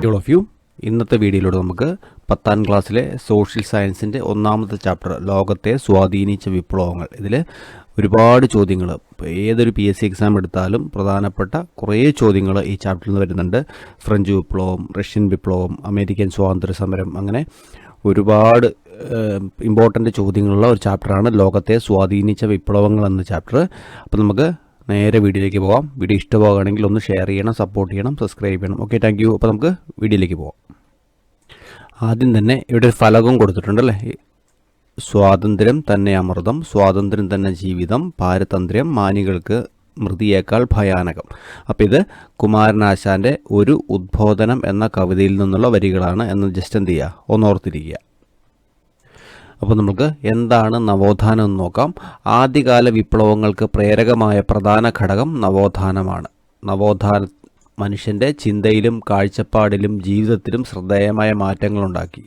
All of U. ഇന്നത്തെ വീഡിയോയിലൂടെ നമുക്ക് 10ാം ക്ലാസ്സിലെ സോഷ്യൽ സയൻസിൻ്റെ ഒന്നാമത്തെ ചാപ്റ്റർ ലോകത്തെ സ്വാധീനിച്ച വിപ്ലവങ്ങൾ. ഇതിൽ ഒരുപാട് ചോദ്യങ്ങൾ, ഏതൊരു PSC എക്സാം എടുത്താലും പ്രധാനപ്പെട്ട കുറേ ചോദ്യങ്ങൾ ഈ ചാപ്റ്ററിൽ നിന്ന് വരുന്നുണ്ട്. ഫ്രഞ്ച് വിപ്ലവം, റഷ്യൻ വിപ്ലവം, അമേരിക്കൻ സ്വാതന്ത്ര്യ സമരം, അങ്ങനെ ഒരുപാട് ഇമ്പോർട്ടൻ്റ് ചോദ്യങ്ങളുള്ള ഒരു ചാപ്റ്ററാണ് ലോകത്തെ സ്വാധീനിച്ച വിപ്ലവങ്ങൾ എന്ന ചാപ്റ്റർ. അപ്പോൾ നമുക്ക് നേരെ വീഡിയോയിലേക്ക് പോകാം. വീഡിയോ ഇഷ്ടമാകുകയാണെങ്കിൽ ഒന്ന് ഷെയർ ചെയ്യണം, സപ്പോർട്ട് ചെയ്യണം, സബ്സ്ക്രൈബ് ചെയ്യണം. Okay, thank you. അപ്പോൾ നമുക്ക് വീഡിയോയിലേക്ക് പോകാം. ആദ്യം തന്നെ ഇവിടെ ഒരു ഫലകം കൊടുത്തിട്ടുണ്ടല്ലേ. സ്വാതന്ത്ര്യം തന്നെ അമൃതം, സ്വാതന്ത്ര്യം തന്നെ ജീവിതം, പാരതന്ത്ര്യം മാനികൾക്ക് മൃതിയേക്കാൾ ഭയാനകം. അപ്പോൾ ഇത് കുമാരനാശാൻ്റെ ഒരു ഉദ്ബോധനം എന്ന കവിതയിൽ നിന്നുള്ള വരികളാണ് എന്ന് ജസ്റ്റ് എന്ത് ചെയ്യുക, ഒന്നോർത്തിരിക്കുക. അപ്പോൾ നമുക്ക് എന്താണ് നവോത്ഥാനം എന്ന് നോക്കാം. ആദ്യകാല വിപ്ലവങ്ങൾക്ക് പ്രേരകമായ പ്രധാന ഘടകം നവോത്ഥാനമാണ്. നവോത്ഥാനം മനുഷ്യൻ്റെ ചിന്തയിലും കാഴ്ചപ്പാടിലും ജീവിതത്തിലും ശ്രദ്ധേയമായ മാറ്റങ്ങളുണ്ടാക്കി.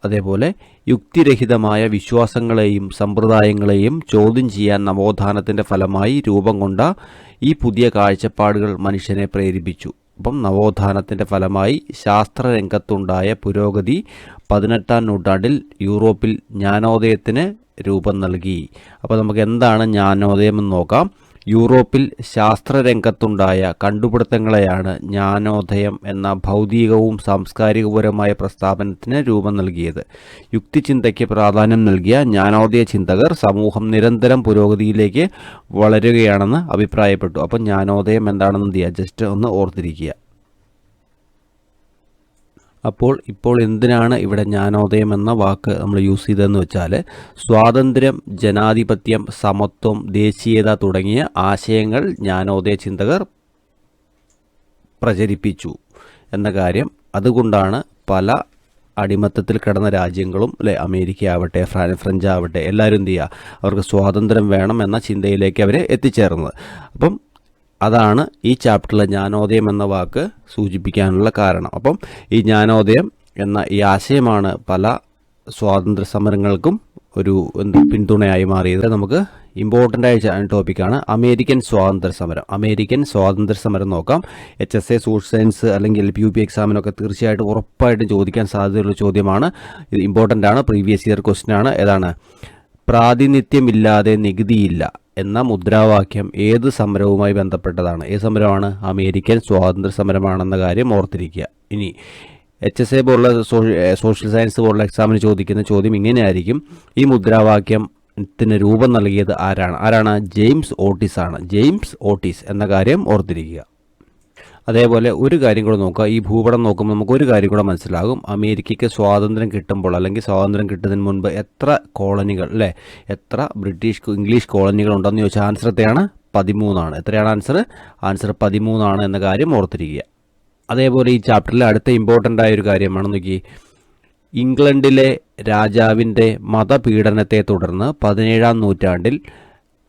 അതേപോലെ യുക്തിരഹിതമായ വിശ്വാസങ്ങളെയും സമ്പ്രദായങ്ങളെയും ചോദ്യം ചെയ്യാൻ നവോത്ഥാനത്തിൻ്റെ ഫലമായി രൂപം കൊണ്ട ഈ പുതിയ കാഴ്ചപ്പാടുകൾ മനുഷ്യനെ പ്രേരിപ്പിച്ചു. അപ്പം നവോത്ഥാനത്തിൻ്റെ ഫലമായി ശാസ്ത്രരംഗത്തുണ്ടായ പുരോഗതി 18ാം നൂറ്റാണ്ടിൽ യൂറോപ്പിൽ ജ്ഞാനോദയത്തിന് രൂപം നൽകി. അപ്പോൾ നമുക്ക് എന്താണ് ജ്ഞാനോദയം എന്ന് നോക്കാം. യൂറോപ്പിൽ ശാസ്ത്രരംഗത്തുണ്ടായ കണ്ടുപിടുത്തങ്ങളെയാണ് ജ്ഞാനോദയം എന്ന ഭൗതികവും സാംസ്കാരികപരമായ പ്രസ്ഥാപനത്തിന് രൂപം നൽകിയത്. യുക്തിചിന്തയ്ക്ക് പ്രാധാന്യം നൽകിയ ജ്ഞാനോദയ ചിന്തകർ സമൂഹം നിരന്തരം പുരോഗതിയിലേക്ക് വളരുകയാണെന്ന് അഭിപ്രായപ്പെട്ടു. അപ്പം ജ്ഞാനോദയം എന്താണെന്ന് ചെയ്യാം, ജസ്റ്റ് ഒന്ന് ഓർത്തിരിക്കുക. ഇപ്പോൾ എന്തിനാണ് ഇവിടെ ജ്ഞാനോദയം എന്ന വാക്ക് നമ്മൾ യൂസ് ചെയ്തതെന്ന് വെച്ചാൽ, സ്വാതന്ത്ര്യം, ജനാധിപത്യം, സമത്വം, ദേശീയത തുടങ്ങിയ ആശയങ്ങൾ ജ്ഞാനോദയ ചിന്തകർ പ്രചരിപ്പിച്ചു എന്ന കാര്യം. അതുകൊണ്ടാണ് പല അടിമത്തത്തിൽ കിടന്ന രാജ്യങ്ങളും അമേരിക്ക ആവട്ടെ, ഫ്രഞ്ച് ആവട്ടെ, എല്ലാവരും എന്ത് ചെയ്യുക, അവർക്ക് സ്വാതന്ത്ര്യം വേണം എന്ന ചിന്തയിലേക്ക് അവർ എത്തിച്ചേർന്നത്. അപ്പം അതാണ് ഈ ചാപ്റ്ററിലെ ജ്ഞാനോദയം എന്ന വാക്ക് സൂചിപ്പിക്കാനുള്ള കാരണം. അപ്പം ഈ ജ്ഞാനോദയം എന്ന ഈ ആശയമാണ് പല സ്വാതന്ത്ര്യ സമരങ്ങൾക്കും ഒരു പിന്തുണയായി മാറിയത്. നമുക്ക് ഇമ്പോർട്ടൻ്റ് ആയ ടോപ്പിക്കാണ് അമേരിക്കൻ സ്വാതന്ത്ര്യ സമരം. അമേരിക്കൻ സ്വാതന്ത്ര്യ സമരം നോക്കാം. HSA സോഷ്യൽ സയൻസ് അല്ലെങ്കിൽ LPUP എക്സാമിനൊക്കെ തീർച്ചയായിട്ടും ഉറപ്പായിട്ടും ചോദിക്കാൻ സാധ്യതയുള്ള ചോദ്യമാണ്. ഇത് ഇമ്പോർട്ടൻ്റ് ആണ്, പ്രീവിയസ് ഇയർ ക്വസ്റ്റ്യൻ ആണ്. ഏതാണ്? പ്രാതിനിധ്യമില്ലാതെ നികുതിയില്ല എന്ന മുദ്രാവാക്യം ഏത് സമരവുമായി ബന്ധപ്പെട്ടതാണ്? ഏത് സമരമാണ്? അമേരിക്കൻ സ്വാതന്ത്ര്യ സമരമാണെന്ന കാര്യം ഓർത്തിരിക്കുക. ഇനി HSA പോലുള്ള സോഷ്യൽ സയൻസ് പോലുള്ള എക്സാമിന് ചോദിക്കുന്ന ചോദ്യം ഇങ്ങനെയായിരിക്കും: ഈ മുദ്രാവാക്യത്തിന് രൂപം നൽകിയത് ആരാണ്? ജെയിംസ് ഓട്ടിസ് ആണ്. ജെയിംസ് ഓട്ടിസ് എന്ന കാര്യം ഓർത്തിരിക്കുക. അതേപോലെ ഒരു കാര്യം കൂടെ നോക്കുക. ഈ ഭൂപടം നോക്കുമ്പോൾ നമുക്ക് ഒരു കാര്യം കൂടെ മനസ്സിലാകും. അമേരിക്കയ്ക്ക് സ്വാതന്ത്ര്യം കിട്ടുമ്പോൾ അല്ലെങ്കിൽ സ്വാതന്ത്ര്യം കിട്ടുന്നതിന് മുൻപ് എത്ര കോളനികൾ, എത്ര ഇംഗ്ലീഷ് കോളനികൾ ഉണ്ടെന്ന് ചോദിച്ചാൽ ആൻസർ എത്രയാണ്? 13 ആണ്. എത്രയാണ് ആൻസർ? ആൻസർ 13 ആണ് എന്ന കാര്യം ഓർത്തിരിക്കുക. അതേപോലെ ഈ ചാപ്റ്ററിലെ അടുത്ത ഇമ്പോർട്ടൻ്റ് ആയ ഒരു കാര്യമാണ് നോക്കി. ഇംഗ്ലണ്ടിലെ രാജാവിൻ്റെ മതപീഡനത്തെ തുടർന്ന് 17ാം നൂറ്റാണ്ടിൽ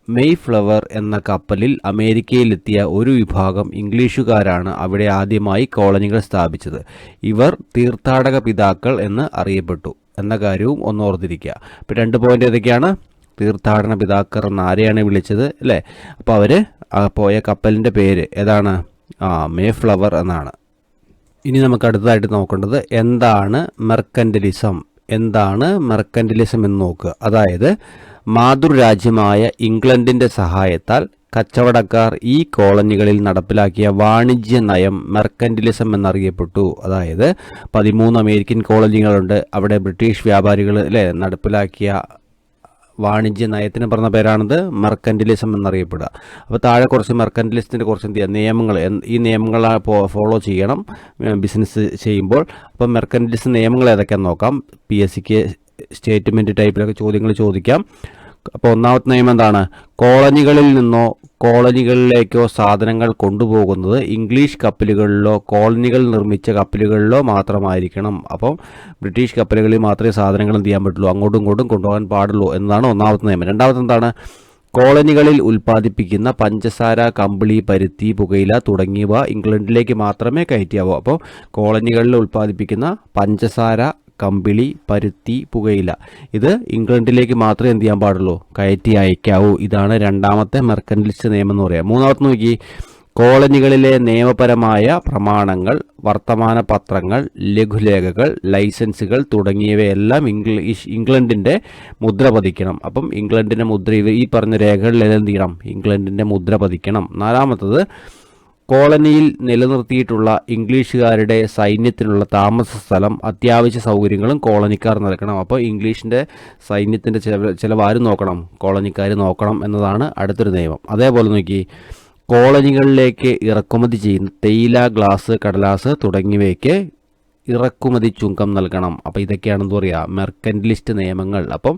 മെയ്ഫ്ലവർ എന്ന കപ്പലിൽ അമേരിക്കയിലെത്തിയ ഒരു വിഭാഗം ഇംഗ്ലീഷുകാരാണ് അവിടെ ആദ്യമായി കോളനികൾ സ്ഥാപിച്ചത്. ഇവർ തീർത്ഥാടക പിതാക്കൾ എന്ന് അറിയപ്പെട്ടു എന്ന കാര്യവും ഒന്ന് ഓർത്തിരിക്കുക. ഇപ്പോൾ 2 പോയിന്റ് ഏതൊക്കെയാണ്? തീർത്ഥാടന പിതാക്കർ എന്ന് ആരെയാണ് വിളിച്ചത്, അല്ലേ? അപ്പോൾ അവർ പോയ കപ്പലിൻ്റെ പേര് ഏതാണ്? മേഫ്ലവർ എന്നാണ്. ഇനി നമുക്ക് അടുത്തതായിട്ട് നോക്കേണ്ടത് എന്താണ് മെർക്കന്റലിസം. എന്താണ് മെർക്കന്റലിസം എന്ന് നോക്കുക. അതായത് മാതൃരാജ്യമായ ഇംഗ്ലണ്ടിൻ്റെ സഹായത്താൽ കച്ചവടക്കാർ ഈ കോളനികളിൽ നടപ്പിലാക്കിയ വാണിജ്യ നയം മെർക്കന്റലിസം എന്നറിയപ്പെട്ടു. അതായത് 13 അമേരിക്കൻ കോളനികളുണ്ട്. അവിടെ ബ്രിട്ടീഷ് വ്യാപാരികൾ നടപ്പിലാക്കിയ വാണിജ്യ നയത്തിന് പറഞ്ഞ പേരാണിത് മെർക്കന്റലിസം എന്നറിയപ്പെടുക. അപ്പോൾ താഴെ കുറച്ച് മെർക്കന്റലിസത്തിൻ്റെ കുറച്ച് നിയമങ്ങൾ, ഈ നിയമങ്ങൾ ഫോളോ ചെയ്യണം ബിസിനസ് ചെയ്യുമ്പോൾ. അപ്പോൾ മെർക്കന്റലിസം നിയമങ്ങൾ ഏതൊക്കെയാണെന്ന് നോക്കാം. PSCക്ക് സ്റ്റേറ്റ്മെൻറ്റ് ടൈപ്പിലൊക്കെ ചോദ്യങ്ങൾ ചോദിക്കാം. അപ്പോൾ ഒന്നാമത്തെ നിയമം എന്താണ്? കോളനികളിൽ നിന്നോ കോളനികളിലേക്കോ സാധനങ്ങൾ കൊണ്ടുപോകുന്നത് ഇംഗ്ലീഷ് കപ്പലുകളിലോ കോളനികൾ നിർമ്മിച്ച കപ്പലുകളിലോ മാത്രമായിരിക്കണം. അപ്പം ബ്രിട്ടീഷ് കപ്പലുകളിൽ മാത്രമേ സാധനങ്ങൾ എന്ത് ചെയ്യാൻ പറ്റുള്ളൂ, അങ്ങോട്ടും ഇങ്ങോട്ടും കൊണ്ടുപോകാൻ പാടുള്ളൂ എന്നതാണ് ഒന്നാമത്തെ നിയമം. രണ്ടാമത്തെ എന്താണ്? കോളനികളിൽ ഉൽപ്പാദിപ്പിക്കുന്ന പഞ്ചസാര, കമ്പിളി, പരുത്തി, പുകയില തുടങ്ങിയവ ഇംഗ്ലണ്ടിലേക്ക് മാത്രമേ കയറ്റിയാവൂ. അപ്പോൾ കോളനികളിൽ ഉൽപ്പാദിപ്പിക്കുന്ന പഞ്ചസാര, കമ്പിളി, പരുത്തി, പുകയില ഇത് ഇംഗ്ലണ്ടിലേക്ക് മാത്രമേ എന്ത് ചെയ്യാൻ പാടുള്ളൂ, കയറ്റി അയക്കാവൂ. ഇതാണ് രണ്ടാമത്തെ മെർക്കന്റലിസ്റ്റ് നിയമം എന്ന് പറയുക. മൂന്നാമത്തെ നോക്കി, കോളനികളിലെ നിയമപരമായ പ്രമാണങ്ങൾ, വർത്തമാന പത്രങ്ങൾ, ലഘുലേഖകൾ, ലൈസൻസുകൾ തുടങ്ങിയവയെല്ലാം ഇംഗ്ലണ്ടിൻ്റെ മുദ്ര പതിക്കണം. അപ്പം ഇംഗ്ലണ്ടിൻ്റെ മുദ്ര ഈ പറഞ്ഞ രേഖകളിൽ എന്ത് ചെയ്യണം? ഇംഗ്ലണ്ടിൻ്റെ മുദ്ര പതിക്കണം. നാലാമത്തത്, കോളനിയിൽ നിലനിർത്തിയിട്ടുള്ള ഇംഗ്ലീഷുകാരുടെ സൈന്യത്തിനുള്ള താമസ സ്ഥലം, അത്യാവശ്യ സൗകര്യങ്ങളും കോളനിക്കാർ നൽകണം. അപ്പോൾ ഇംഗ്ലീഷിൻ്റെ സൈന്യത്തിൻ്റെ ചിലവ് ആര് നോക്കണം? കോളനിക്കാർ നോക്കണം എന്നതാണ് അടുത്തൊരു നിയമം. അതേപോലെ നോക്കി, കോളനികളിലേക്ക് ഇറക്കുമതി ചെയ്യുന്ന തേയില, ഗ്ലാസ്, കടലാസ് തുടങ്ങിയവയ്ക്ക് ഇറക്കുമതി ചുങ്കം നൽകണം. അപ്പോൾ ഇതൊക്കെയാണെന്ന് പറയുക മെർക്കൻറ്റലിസ്റ്റ് നിയമങ്ങൾ. അപ്പം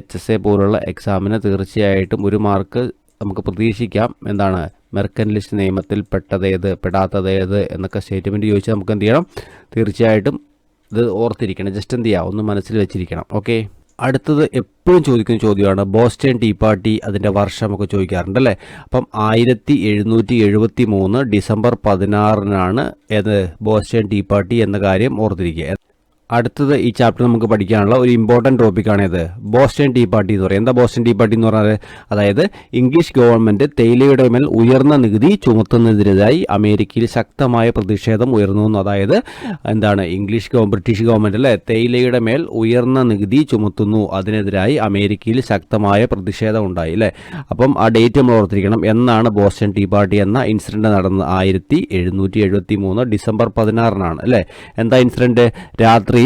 HSA പോലുള്ള എക്സാമിന് തീർച്ചയായിട്ടും ഒരു മാർക്ക് നമുക്ക് പ്രതീക്ഷിക്കാം. എന്താണ് മെർക്കൻറ്റലിസ്റ്റ് നിയമത്തിൽ പെട്ടതേത്, പെടാത്തതേത് എന്നൊക്കെ സ്റ്റേറ്റ്മെൻറ്റ് ചോദിച്ചാൽ നമുക്ക് എന്ത് ചെയ്യണം? തീർച്ചയായിട്ടും ഇത് ഓർത്തിരിക്കണം. ജസ്റ്റ് എന്ത് ചെയ്യുക, ഒന്ന് മനസ്സിൽ വെച്ചിരിക്കണം. ഓക്കെ. അടുത്തത് എപ്പോഴും ചോദിക്കുന്ന ചോദ്യമാണ് ബോസ്റ്റൺ ടീ പാർട്ടി, അതിൻ്റെ വർഷമൊക്കെ ചോദിക്കാറുണ്ട് അല്ലേ. അപ്പം 1773 ഡിസംബർ 16 ഏത് ബോസ്റ്റൺ ടീ പാർട്ടി എന്ന കാര്യം ഓർത്തിരിക്കുക. അടുത്തത് ഈ ചാപ്റ്റർ നമുക്ക് പഠിക്കാനുള്ള ഒരു ഇമ്പോർട്ടൻറ്റ് ടോപ്പിക്കാണ് ഇത് ബോസ്റ്റൺ ടീ പാർട്ടി എന്ന് പറയുന്നത്. എന്താ ബോസ്റ്റൺ ടീ പാർട്ടി എന്ന് പറഞ്ഞാൽ? അതായത് ഇംഗ്ലീഷ് ഗവൺമെൻറ് തേയിലയുടെ മേൽ ഉയർന്ന നികുതി ചുമത്തുന്നതിനെതിരായി അമേരിക്കയിൽ ശക്തമായ പ്രതിഷേധം ഉയർന്നു. അതായത് എന്താണ് ബ്രിട്ടീഷ് ഗവൺമെൻറ് അല്ലേ തേയിലയുടെ മേൽ ഉയർന്ന നികുതി ചുമത്തുന്നു, അതിനെതിരായി അമേരിക്കയിൽ ശക്തമായ പ്രതിഷേധം ഉണ്ടായി അല്ലേ. അപ്പം ആ ഡേറ്റ് നമ്മൾ ഓർത്തിരിക്കണം. എന്നാണ് ബോസ്റ്റൺ ടീ പാർട്ടി എന്ന ഇൻസിഡൻറ്റ് നടന്നത്? 1773 ഡിസംബർ 16 അല്ലേ. എന്താ ഇൻസിഡൻറ്റ്? രാത്രി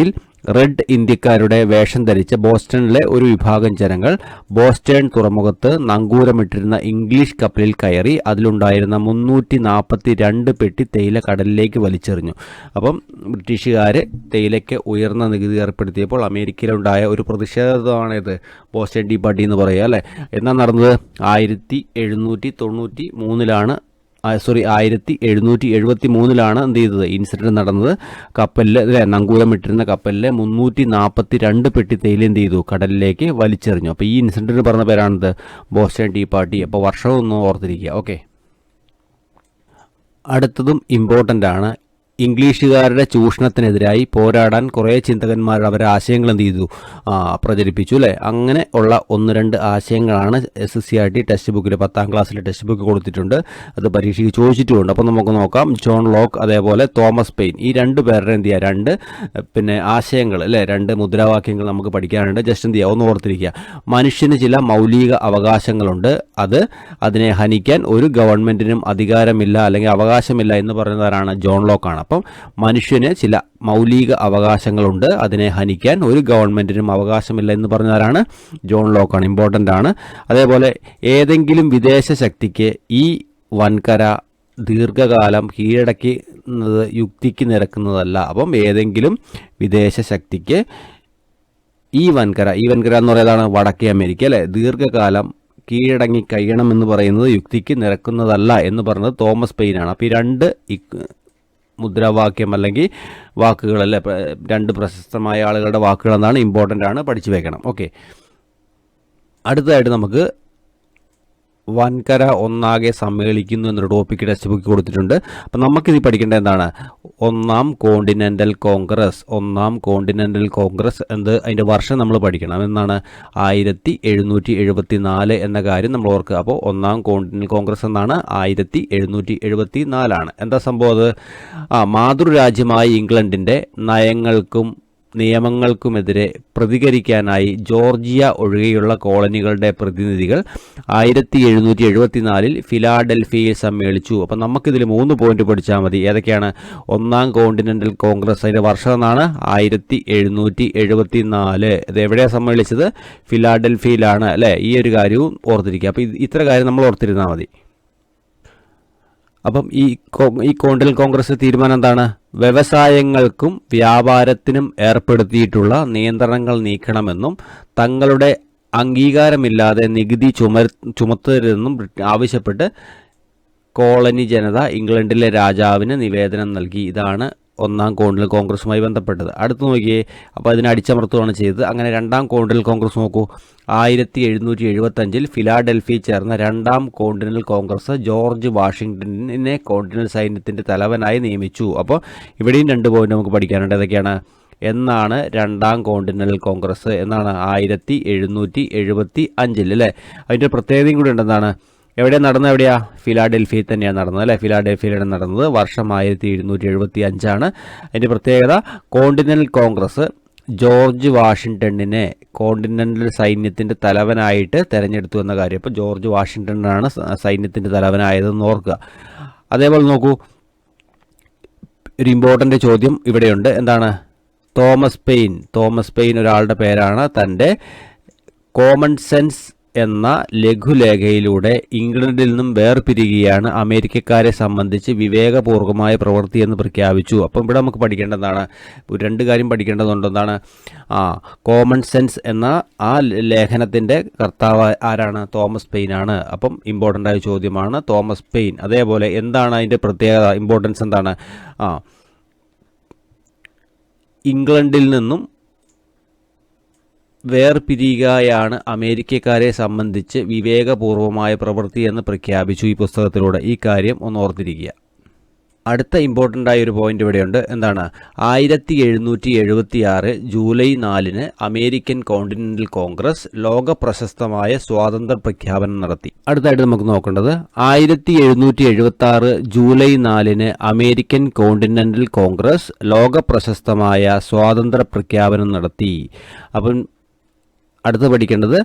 റെഡ് ഇന്ത്യക്കാരുടെ വേഷം ധരിച്ച ബോസ്റ്റണിലെ ഒരു വിഭാഗം ജനങ്ങൾ ബോസ്റ്റൺ തുറമുഖത്ത് നങ്കൂരമിട്ടിരുന്ന ഇംഗ്ലീഷ് കപ്പലിൽ കയറി അതിലുണ്ടായിരുന്ന 342 പെട്ടി തേയില കടലിലേക്ക് വലിച്ചെറിഞ്ഞു. അപ്പം ബ്രിട്ടീഷുകാർ തേയിലയ്ക്ക് ഉയർന്ന നികുതി ഏർപ്പെടുത്തിയപ്പോൾ അമേരിക്കയിലുണ്ടായ ഒരു പ്രതിഷേധമാണിത് ബോസ്റ്റൺ ടീ പാർട്ടി എന്ന് പറയുക അല്ലേ. എന്നാ നടന്നത്? 1793 1773 എന്ത് ചെയ്തത്? ഇൻസിഡൻറ്റ് നടന്നത്. കപ്പലിൽ നങ്കൂരമിട്ടിരുന്ന കപ്പലിലെ 342 പെട്ടി തേയില എന്ത് ചെയ്തു? കടലിലേക്ക് വലിച്ചെറിഞ്ഞു. അപ്പോൾ ഈ ഇൻസിഡൻറ്റ് പറഞ്ഞ പേരാണിത് ബോസ്റ്റൺ ടീ പാർട്ടി. അപ്പോൾ വർഷവും ഒന്ന് ഓർത്തിരിക്കുക. ഓക്കെ. അടുത്തതും ഇമ്പോർട്ടൻ്റ് ആണ്. ഇംഗ്ലീഷുകാരുടെ ചൂഷണത്തിനെതിരായി പോരാടാൻ കുറേ ചിന്തകന്മാർ അവരുടെ ആശയങ്ങൾ എന്ത് ചെയ്തു? പ്രചരിപ്പിച്ചു അല്ലേ. അങ്ങനെ ഉള്ള 1-2 ആശയങ്ങളാണ് SSCRT ടെക്സ്റ്റ് ബുക്കിൽ 10ാം ക്ലാസ്സിലെ ടെക്സ്റ്റ് ബുക്ക് കൊടുത്തിട്ടുണ്ട്. അത് പരീക്ഷയ്ക്ക് ചോദിച്ചിട്ടുമുണ്ട്. അപ്പോൾ നമുക്ക് നോക്കാം. ജോൺ ലോക്ക് അതേപോലെ തോമസ് പെയിൻ, ഈ 2 പേരുടെ എന്ത് ചെയ്യുക? 2 ആശയങ്ങൾ അല്ലേ, 2 മുദ്രാവാക്യങ്ങൾ നമുക്ക് പഠിക്കാനുണ്ട്. ജസ്റ്റ് എന്ത് ചെയ്യുക? ഒന്ന് ഓർത്തിരിക്കുക. മനുഷ്യന് ചില മൗലിക അവകാശങ്ങളുണ്ട്, അതിനെ ഹനിക്കാൻ ഒരു ഗവൺമെൻറ്റിനും അധികാരമില്ല അല്ലെങ്കിൽ അവകാശമില്ല എന്ന് പറയുന്നവരാണ് ജോൺ ലോക്കാണ്. അപ്പം മനുഷ്യന് ചില മൗലിക അവകാശങ്ങളുണ്ട്, അതിനെ ഹനിക്കാൻ ഒരു ഗവൺമെൻറ്റിനും അവകാശമില്ല എന്ന് പറഞ്ഞവരാണ് ജോൺ ലോക്കാണ്. ഇമ്പോർട്ടൻ്റ് ആണ്. അതേപോലെ ഏതെങ്കിലും വിദേശ ശക്തിക്ക് ഈ വൻകര ദീർഘകാലം കീഴടക്കുന്നത് യുക്തിക്ക് നിരക്കുന്നതല്ല. അപ്പം ഏതെങ്കിലും വിദേശ ശക്തിക്ക് ഈ വൻകര എന്ന് പറയുന്നതാണ് വടക്കേ അമേരിക്ക അല്ലേ, ദീർഘകാലം കീഴടങ്ങി കഴിയണമെന്ന് പറയുന്നത് യുക്തിക്ക് നിരക്കുന്നതല്ല എന്ന് പറഞ്ഞത് തോമസ് പെയിനാണ്. അപ്പോൾ ഈ 2 മുദ്രാവാക്യം അല്ലെങ്കിൽ വാക്കുകളല്ലേ, 2 പ്രശസ്തമായ ആളുകളുടെ വാക്കുകൾ എന്നാണ്, ഇമ്പോർട്ടൻ്റ് ആണ്, പഠിച്ചു വെക്കണം. ഓക്കെ. അടുത്തതായിട്ട് നമുക്ക് വൻകര ഒന്നാകെ സമ്മേളിക്കുന്നു എന്നൊരു ടോപ്പിക്ക് ടെക്സ്റ്റ് ബുക്ക് കൊടുത്തിട്ടുണ്ട്. അപ്പം നമുക്കിത് പഠിക്കേണ്ടത് എന്താണ്? ഒന്നാം കോണ്ടിനെൻ്റൽ കോൺഗ്രസ് എന്ത് അതിൻ്റെ വർഷം നമ്മൾ പഠിക്കണം. എന്നാണ് 1774 എന്ന കാര്യം നമ്മൾ ഓർക്കുക. അപ്പോൾ ഒന്നാം കോണ്ടിനെൻ്റൽ കോൺഗ്രസ് എന്നാണ് 1774. എന്താ സംഭവം? അത് മാതൃരാജ്യമായ ഇംഗ്ലണ്ടിൻ്റെ നയങ്ങൾക്കും നിയമങ്ങൾക്കുമെതിരെ പ്രതികരിക്കാനായി ജോർജിയ ഒഴികെയുള്ള കോളനികളുടെ പ്രതിനിധികൾ 1774 ഫിലാഡൽഫിയയിൽ സമ്മേളിച്ചു. അപ്പം നമുക്കിതിൽ 3 പോയിന്റ് പഠിച്ചാൽ മതി. ഏതൊക്കെയാണ്? ഒന്നാം കോണ്ടിനെൻ്റൽ കോൺഗ്രസ്, അതിൻ്റെ വർഷം എന്നാണ് 1774. ഇത് എവിടെയാണ് സമ്മേളിച്ചത്? ഫിലാഡൽഫിയയിലാണ് അല്ലേ. ഈ ഒരു കാര്യവും ഓർത്തിരിക്കുക. അപ്പോൾ ഇത്ര കാര്യം നമ്മൾ ഓർത്തിരുന്നാൽ മതി. അപ്പം ഈ കോണ്ടിനെൻ്റൽ കോൺഗ്രസ് തീരുമാനം എന്താണ്? വ്യവസായങ്ങൾക്കും വ്യാപാരത്തിനും ഏർപ്പെടുത്തിയിട്ടുള്ള നിയന്ത്രണങ്ങൾ നീക്കണമെന്നും തങ്ങളുടെ അംഗീകാരമില്ലാതെ നികുതി ചുമത്തരുതെന്നും ആവശ്യപ്പെട്ട് കോളനി ജനത ഇംഗ്ലണ്ടിലെ രാജാവിന് നിവേദനം നൽകി. ഇതാണ് ഒന്നാം കോണ്ടിനെൻ്റൽ കോൺഗ്രസുമായി ബന്ധപ്പെട്ടത്. അടുത്ത് നോക്കിയേ. അപ്പോൾ അതിനെ അടിച്ചമർത്തുകയാണ് ചെയ്തത്. അങ്ങനെ 2ാം കോണ്ടിനെൻ്റൽ കോൺഗ്രസ് നോക്കൂ. 1775 ഫിലാഡൽഫിയയിൽ ചേർന്ന 2ാം കോണ്ടിനെൻ്റൽ കോൺഗ്രസ് ജോർജ് വാഷിങ്ടണിനെ കോണ്ടിനെൻ്റൽ സൈന്യത്തിൻ്റെ തലവനായി നിയമിച്ചു. അപ്പോൾ ഇവിടെയും 2 പോയിന്റ് നമുക്ക് പഠിക്കാനുണ്ട്. ഏതൊക്കെയാണ്? എന്നാണ് 2ാം കോണ്ടിനെൻ്റൽ കോൺഗ്രസ്? എന്നാണ് 1775 അല്ലേ. അതിൻ്റെ പ്രത്യേകതയും കൂടി ഉണ്ടെന്നാണ്, എവിടെയാ ഫിലാഡൽഫിയയിൽ തന്നെയാണ് നടന്നത് അല്ലേ. ഫിലാഡൽഫിയയിലാണ് നടന്നത്. വർഷം 1775. അതിൻ്റെ പ്രത്യേകത കോണ്ടിനെൻ്റൽ കോൺഗ്രസ് ജോർജ് വാഷിങ്ടണിനെ കോണ്ടിനെൻ്റൽ സൈന്യത്തിൻ്റെ തലവനായിട്ട് തിരഞ്ഞെടുത്തു എന്ന കാര്യം. അപ്പോൾ ജോർജ് വാഷിങ്ടണാണ് സൈന്യത്തിൻ്റെ തലവനായതെന്ന് ഓർക്കുക. അതേപോലെ നോക്കൂ, ഒരു ഇമ്പോർട്ടൻ്റ് ചോദ്യം ഇവിടെയുണ്ട്. എന്താണ്? തോമസ് പെയിൻ ഒരാളുടെ പേരാണ്. തൻ്റെ കോമൺ സെൻസ് എന്ന ലഘുലേഖയിലൂടെ ഇംഗ്ലണ്ടിൽ നിന്നും വേർപിരിയുകയാണ് അമേരിക്കക്കാരെ സംബന്ധിച്ച് വിവേകപൂർവമായ പ്രവൃത്തി എന്ന് പ്രഖ്യാപിച്ചു. അപ്പം ഇവിടെ നമുക്ക് പഠിക്കേണ്ടതാണ്, രണ്ട് കാര്യം പഠിക്കേണ്ടതുണ്ട്. എന്താണ്? കോമൺ സെൻസ് എന്ന ആ ലേഖനത്തിൻ്റെ കർത്താവ് ആരാണ്? തോമസ് പെയിൻ ആണ്. അപ്പം ഇമ്പോർട്ടൻ്റ് ആയ ചോദ്യമാണ് തോമസ് പെയിൻ. അതേപോലെ എന്താണ് അതിൻ്റെ പ്രത്യേകത, ഇമ്പോർട്ടൻസ് എന്താണ്? ഇംഗ്ലണ്ടിൽ നിന്നും വേർപിരിയുകയാണ് അമേരിക്കക്കാരെ സംബന്ധിച്ച് വിവേകപൂർവമായ പ്രവൃത്തി എന്ന് പ്രഖ്യാപിച്ചു ഈ പുസ്തകത്തിലൂടെ. ഈ കാര്യം ഒന്ന് ഓർത്തിരിക്കുക. അടുത്ത ഇമ്പോർട്ടൻ്റ് ആയ ഒരു പോയിന്റ് ഇവിടെയുണ്ട്. എന്താണ്? 1776 ജൂലൈ 4 അമേരിക്കൻ കോണ്ടിനെൻ്റൽ കോൺഗ്രസ് ലോക പ്രശസ്തമായ സ്വാതന്ത്ര്യ പ്രഖ്യാപനം നടത്തി. അടുത്തായിട്ട് നമുക്ക് നോക്കേണ്ടത് 1776 ജൂലൈ 4 അമേരിക്കൻ കോണ്ടിനെൻ്റൽ കോൺഗ്രസ് ലോക പ്രശസ്തമായ സ്വാതന്ത്ര്യ പ്രഖ്യാപനം നടത്തി. അപ്പം അടുത്ത് പഠിക്കേണ്ടത്